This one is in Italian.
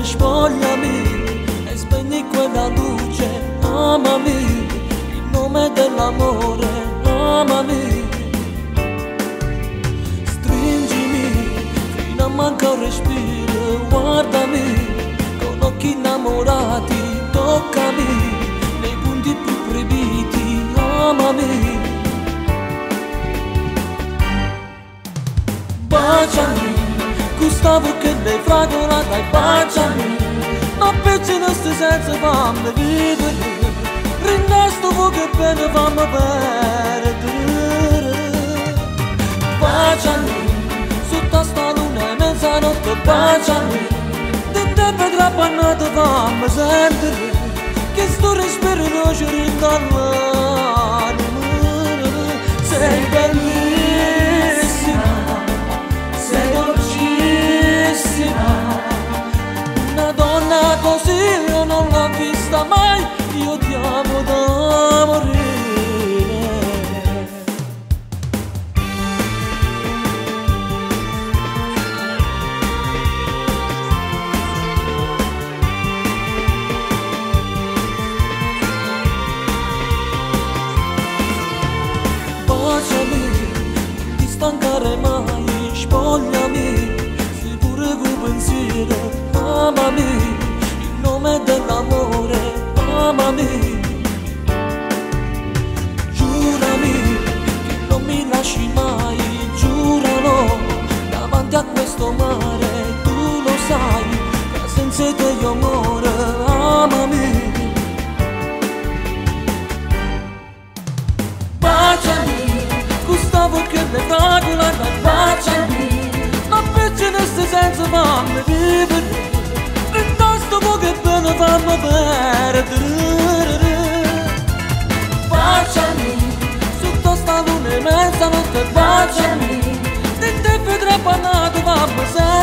spogliami e spegni quella luce, amami, in nome dell'amore, amami. Stringimi fino a mancare un respiro, guardami con occhi innamorati, toccami nei punti più proibiti, amami. Baciami, Gustavo che le fragola, dai baciami, ma pezzi nostri senza fammi vivere, rinnasto che bene fammi perdere. Baciami, sotto sta luna e mezzanotte, baciami, di te per la pannata fammi sentire, che sto respiro non ci rinda. Sei bellissima, sei dolcissima, una donna così io non l'ho vista mai, io ti amo da morire. Baciami, non ti stancare mai, spogliami, sei pure con pensiero, amami, in nome dell'amore, amami. Giurami che non mi lasci mai, giuralo, davanti a questo mare, tu lo sai, che senza te io muore, amami. Baciami, Gustavo che le fragola, baciami, ma pezzi neste senza fammi vivere, piuttosto che bene fammi perdere. Baciami, sotto sta luna e mezzanotte, baciami, di te vedrà pannato fammi sempre.